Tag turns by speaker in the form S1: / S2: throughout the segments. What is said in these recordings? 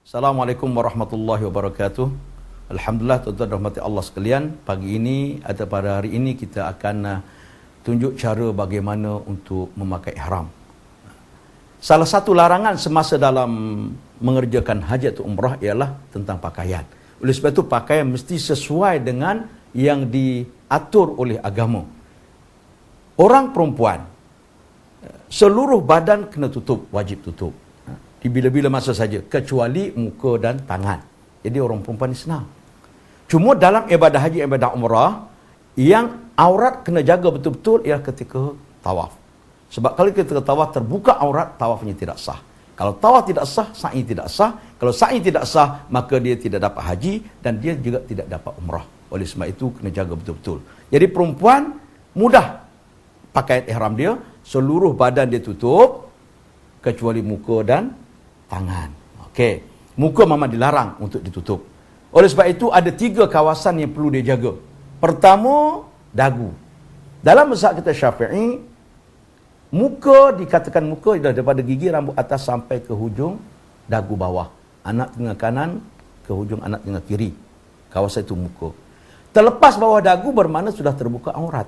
S1: Assalamualaikum warahmatullahi wabarakatuh. Alhamdulillah, tuan-tuan dan rahmati Allah sekalian. Pagi ini atau pada hari ini kita akan tunjuk cara bagaimana untuk memakai ihram. Salah satu larangan semasa dalam mengerjakan haji atau umrah ialah tentang pakaian. Oleh sebab itu pakaian mesti sesuai dengan yang diatur oleh agama. Orang perempuan seluruh badan kena tutup, wajib tutup. Di bila-bila masa saja, kecuali muka dan tangan. Jadi orang perempuan ni senang. Cuma dalam ibadah haji, ibadah umrah, yang aurat kena jaga betul-betul ialah ketika tawaf. Sebab kalau ketika tawaf terbuka aurat, tawafnya tidak sah. Kalau tawaf tidak sah, sa'i tidak sah. Kalau sa'i tidak sah, maka dia tidak dapat haji dan dia juga tidak dapat umrah. Oleh sebab itu kena jaga betul-betul. Jadi perempuan mudah pakaian ihram dia, seluruh badan dia tutup kecuali muka dan tangan. Okey. Muka memang dilarang untuk ditutup. Oleh sebab itu ada 3 kawasan yang perlu dia jaga. Pertama, dagu. Dalam mazhab kita Syafi'i, muka dikatakan muka adalah daripada gigi rambut atas sampai ke hujung dagu bawah. Anak tengah kanan ke hujung anak tengah kiri. Kawasan itu muka. Terlepas bawah dagu bermakna sudah terbuka aurat.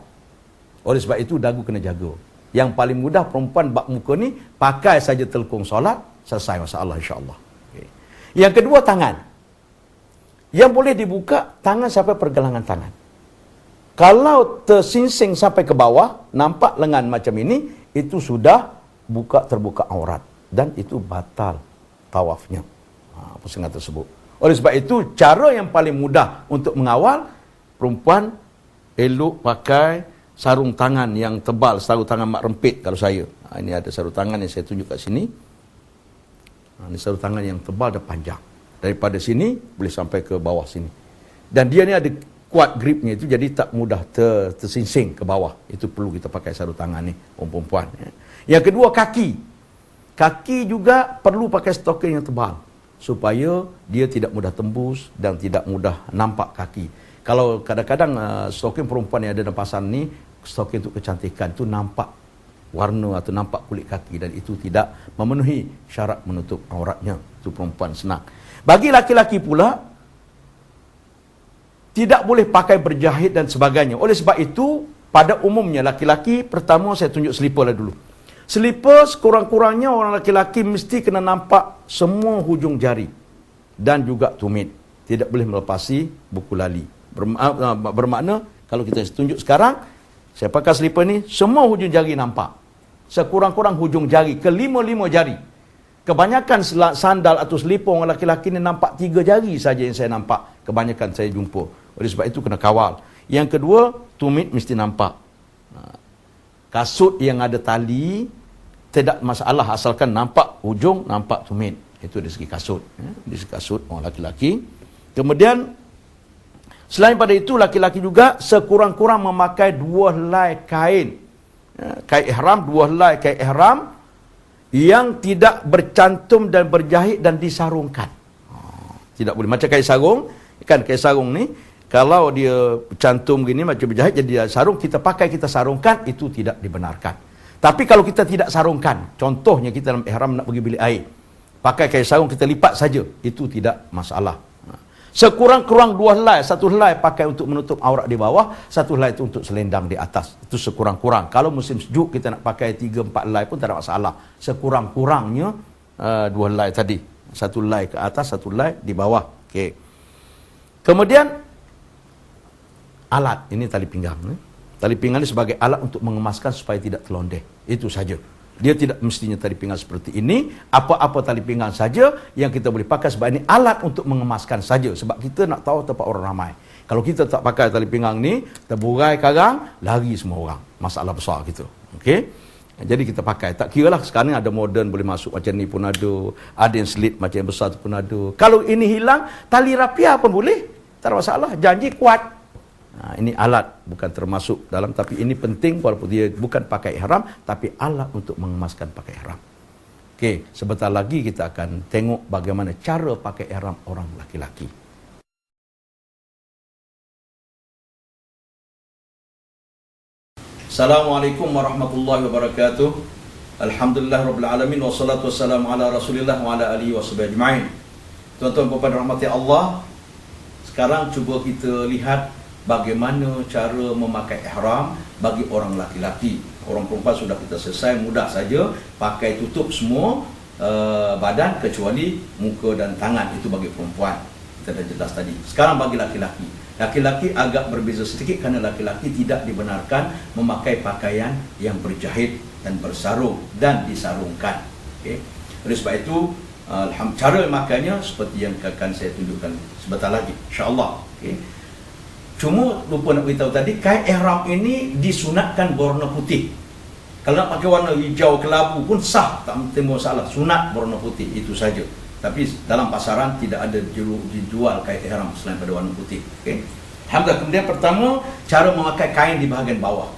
S1: Oleh sebab itu dagu kena jaga. Yang paling mudah perempuan bak muka ni pakai saja telekung solat, selesai masalah insya-Allah. Okay. Yang kedua, tangan. Yang boleh dibuka tangan sampai pergelangan tangan. Kalau tersingsing sampai ke bawah, nampak lengan macam ini, itu sudah terbuka aurat dan itu batal tawafnya. Pusingan tersebut. Oleh sebab itu cara yang paling mudah untuk mengawal perempuan elok pakai sarung tangan yang tebal, sarung tangan mak rempit kalau saya. Ini ada sarung tangan yang saya tunjuk kat sini. Ini sarung tangan yang tebal dan panjang. Daripada sini boleh sampai ke bawah sini. Dan dia ni ada kuat gripnya itu, jadi tak mudah tersingsing ke bawah. Itu perlu kita pakai sarung tangan ni, orang perempuan. Yang kedua, kaki. Kaki juga perlu pakai stocking yang tebal supaya dia tidak mudah tembus dan tidak mudah nampak kaki. Kalau kadang-kadang stocking perempuan yang ada dalam pasar ni, stocking untuk kecantikan tu nampak warna atau nampak kulit kaki dan itu tidak memenuhi syarat menutup auratnya. Itu perempuan senang. Bagi laki-laki pula tidak boleh pakai berjahit dan sebagainya. Oleh sebab itu pada umumnya laki-laki, pertama saya tunjuk selipar lah dulu. Selipar sekurang-kurangnya orang laki-laki mesti kena nampak semua hujung jari dan juga tumit. Tidak boleh melepasi buku lali. Bermakna kalau kita tunjuk sekarang, saya pakai selipar ni, semua hujung jari nampak. Sekurang-kurang hujung jari, kelima-lima jari. Kebanyakan sandal atau selipar orang laki-laki ni nampak 3 jari saja yang saya nampak. Kebanyakan saya jumpa. Oleh sebab itu kena kawal. Yang kedua, tumit mesti nampak. Kasut yang ada tali, tidak masalah asalkan nampak hujung, nampak tumit. Itu dari segi kasut. Dari segi kasut orang laki-laki. Kemudian, selain pada itu, laki-laki juga sekurang-kurang memakai 2 helai kain. Kain ihram, 2 helai kain ihram yang tidak bercantum dan berjahit dan disarungkan. Tidak boleh. Macam kain sarung, kan kain sarung ni, kalau dia cantum gini, macam berjahit, jadi dia sarung, kita pakai, kita sarungkan, itu tidak dibenarkan. Tapi kalau kita tidak sarungkan, contohnya kita dalam ihram nak pergi bilik air, pakai kain sarung, kita lipat saja, itu tidak masalah. Sekurang-kurang 2 helai, 1 helai pakai untuk menutup aurat di bawah, 1 helai itu untuk selendang di atas. Itu sekurang-kurang. Kalau musim sejuk kita nak pakai 3-4 helai pun tak ada masalah. Sekurang-kurangnya 2 helai tadi. 1 helai ke atas, 1 helai di bawah. Okey. Kemudian alat, ini tali pinggang. Tali pinggang ini sebagai alat untuk mengemaskan supaya tidak terlondeh. Itu saja. Dia tidak mestinya tali pinggang seperti ini. Apa-apa tali pinggang saja yang kita boleh pakai sebab ini alat untuk mengemaskan saja. Sebab kita nak tahu tempat orang ramai. Kalau kita tak pakai tali pinggang ni, terburai karang, lari semua orang. Masalah besar gitu. Okey? Jadi kita pakai. Tak kira lah sekarang ada moden boleh masuk macam ni pun ada. Ada yang slit macam yang besar tu pun ada. Kalau ini hilang, tali rapia pun boleh. Tak ada masalah. Janji kuat. Ini alat, bukan termasuk dalam, tapi ini penting walaupun dia bukan pakai ihram, tapi alat untuk mengemaskan pakai ihram. Okey, sebentar lagi kita akan tengok bagaimana cara pakai ihram orang laki-laki. Assalamualaikum warahmatullahi wabarakatuh. Alhamdulillah rabbil alamin wassalatu wassalamu ala Rasulillah wa ala alihi washabihi ajma'in. Tuan-tuan puan rahmati Allah, sekarang cuba kita lihat bagaimana cara memakai ihram bagi orang laki-laki. Orang perempuan sudah kita selesai, mudah saja, pakai tutup semua badan kecuali muka dan tangan, itu bagi perempuan. Kita dah jelas tadi. Sekarang bagi laki-laki. Laki-laki agak berbeza sedikit kerana laki-laki tidak dibenarkan memakai pakaian yang berjahit dan bersarung dan disarungkan. Okey. Oleh sebab itu, cara makanya seperti yang akan saya tunjukkan sebentar lagi, insya-Allah. Okey. Cuma lupa nak beritahu tadi, kain ihram ini disunatkan berwarna putih. Kalau nak pakai warna hijau kelabu pun sah, tak timbul masalah. Sunat berwarna putih, itu saja. Tapi dalam pasaran tidak ada dijual kain ihram selain pada warna putih. Okey. Alhamdulillah. Kemudian pertama, cara memakai kain di bahagian bawah.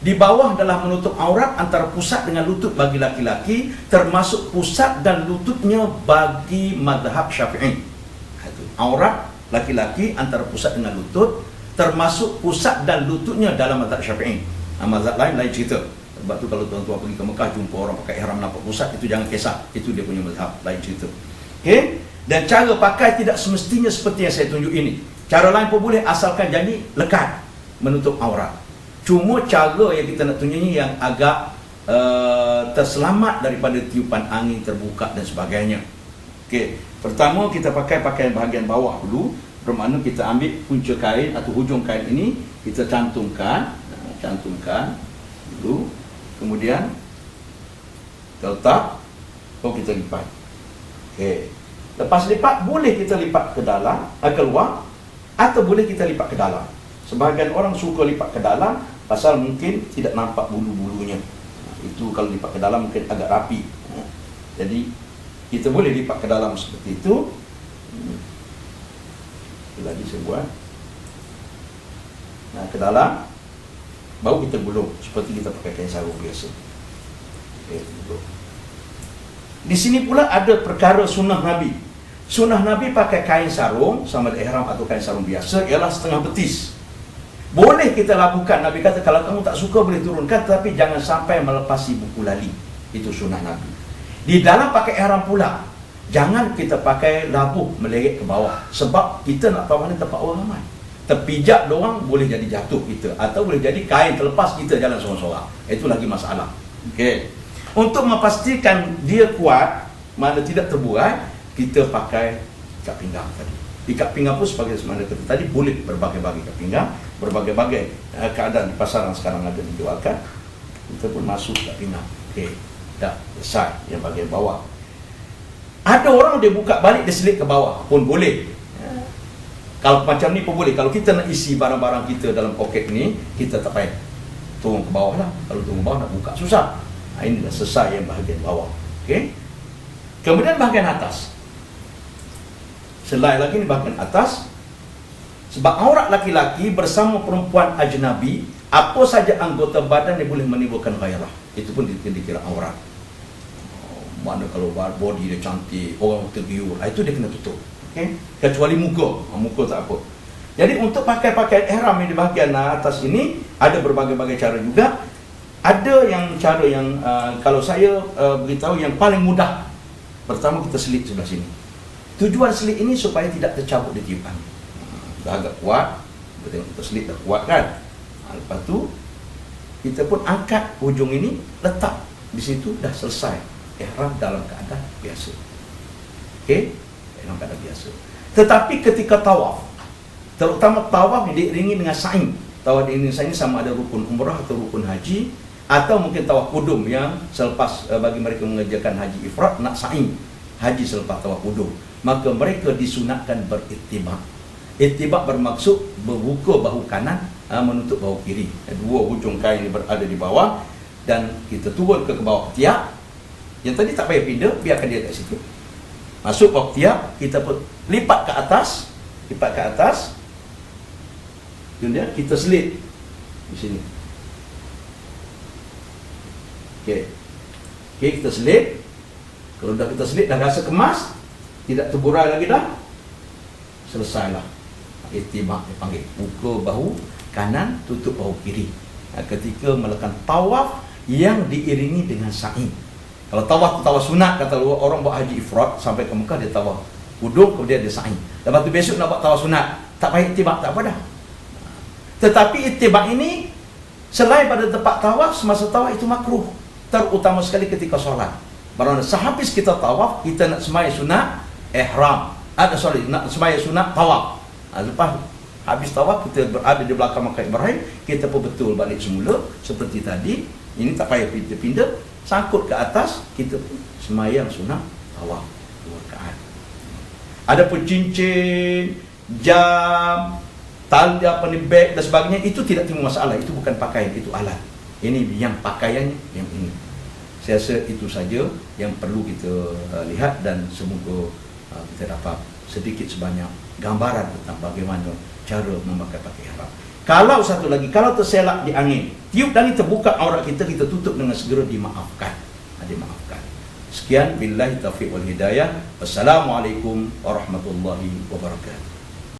S1: Di bawah adalah menutup aurat antara pusat dengan lutut bagi laki-laki, termasuk pusat dan lututnya bagi mazhab Syafi'i. Aurat laki-laki antara pusat dengan lutut, termasuk pusat dan lututnya dalam mazhab Syafi'i. Mazhab lain cerita. Sebab tu kalau tuan-tuan pergi ke Mekah jumpa orang pakai ihram nampak pusat, itu jangan kisah, itu dia punya mazhab, lain cerita. Okey? Dan cara pakai tidak semestinya seperti yang saya tunjuk ini. Cara lain pun boleh, asalkan jadi lekat menutup aurat. Cuma cara yang kita nak tunjuk ni yang agak terselamat daripada tiupan angin terbuka dan sebagainya. Okey, pertama kita pakai pakaian bahagian bawah dulu, bermakna kita ambil punca kain atau hujung kain ini, kita cantumkan dulu, kemudian kita letak, kita lipat. Okey, lepas lipat boleh kita lipat ke dalam, keluar, atau boleh kita lipat ke dalam. Sebahagian orang suka lipat ke dalam pasal mungkin tidak nampak bulu-bulunya. Itu kalau lipat ke dalam mungkin agak rapi. Jadi kita boleh lipat ke dalam seperti itu. Lagi saya buat. Nah, ke dalam, baru kita gulung seperti kita pakai kain sarung biasa. Okey, di sini pula ada perkara sunnah Nabi. Sunnah Nabi pakai kain sarung, sama ada ihram atau kain sarung biasa, ialah setengah betis. Boleh kita lakukan, Nabi kata kalau kamu tak suka boleh turunkan, tapi jangan sampai melepasi buku lali. Itu sunnah Nabi. Di dalam pakai ihram pula, jangan kita pakai labuh meleret ke bawah, sebab kita nak tahu mana tempat orang ramai. Terpijak doang boleh jadi jatuh kita, atau boleh jadi kain terlepas kita jalan seorang-seorang. Itu lagi masalah. Okey. Untuk memastikan dia kuat, mana tidak terbuai, kita pakai ikat pinggang tadi. Ikat pinggang pun sebagai semana kata tadi, boleh berbagai-bagai ikat pinggang, berbagai-bagai keadaan di pasaran sekarang ada dijualkan. Kita pun masuk ikat pinggang. Okey, dah selesai yang bahagian bawah. Ada orang dia buka balik, dia selit ke bawah pun boleh. Kalau macam ni pun boleh. Kalau kita nak isi barang-barang kita dalam poket ni, kita tak payah turun ke bawah lah. Kalau turun ke bawah nak buka susah. Ini dah selesai yang bahagian bawah. Okey. Kemudian bahagian atas. Selai lagi ni bahagian atas. Sebab aurat laki-laki bersama perempuan ajnabi, apa saja anggota badan yang boleh menimbulkan ghairah, itu pun dikira aurat. Mana kalau body dia cantik, orang tergiur, itu dia kena tutup. Okay? Kecuali muka, muka tak apa. Jadi untuk pakai pakaian ihram yang di bahagian atas ini, ada berbagai-bagai cara juga. Ada yang cara yang kalau saya beritahu yang paling mudah. Pertama kita selit sebelah sini. Tujuan selit ini supaya tidak tercabut di tiupan. Dah agak kuat, kita selit dah kuat kan. Lepas tu kita pun angkat hujung ini, letak di situ, dah selesai. Ihram dalam keadaan biasa. Okey, dalam keadaan biasa. Tetapi ketika tawaf, terutama tawaf yang diiringi dengan sa'i. Tawaf diiringi sa'i ini sama ada rukun umrah atau rukun haji, atau mungkin tawaf qudum yang selepas bagi mereka mengerjakan haji ifrad nak sa'i, haji selepas tawaf qudum. Maka mereka disunatkan berittibak. Ittibak bermaksud membuka bahu kanan, menutup bahu kiri. Dua hujung kain ini berada di bawah, dan kita turun ke bawah ketiak. Yang tadi tak payah pindah, biarkan dia kat situ. Masuk bawah ketiak, kita pun lipat ke atas, kemudian kita selit di sini. Okey, kita selit. Kalau dah kita selit, dah rasa kemas, tidak terburai lagi dah, selesailah. Ittibak dipanggil. Buka bahu kanan, tutup bahu kiri. Ketika melakukan tawaf yang diiringi dengan sa'i. Kalau tawaf sunat, kata orang buat haji ifrad sampai ke Mekah, dia tawaf Wuduk kemudian dia sa'i. Lepas tu besok nak buat tawaf sunat, tak payah itibak, tak apa dah. Tetapi itibak ini selain pada tempat tawaf, semasa tawaf itu makruh, terutama sekali ketika solat. Baru sehabis kita tawaf, kita nak sembahyang sunat ihram. Nak sembahyang sunat tawaf. Lepas habis tawaf, kita berada di belakang makam Ibrahim, kita pun betul balik semula seperti tadi. Ini tak payah pindah-pindah, sangkut ke atas, kita pun sembahyang sunat tawaf 2 rakaat. Adapun cincin, jam, tali apa ni, beg dan sebagainya, itu tidak timbul masalah. Itu bukan pakaian, itu alat. Ini yang pakaiannya yang ini. Saya rasa itu saja yang perlu kita lihat, dan semoga kita dapat sedikit sebanyak gambaran tentang bagaimana cara memakai pakaian ihram. Kalau satu lagi, kalau terselak di angin, tiup angin terbuka aurat kita, kita tutup dengan segera, dimaafkan. Dimaafkan. Sekian, billahi taufiq wal hidayah. Wassalamualaikum warahmatullahi wabarakatuh.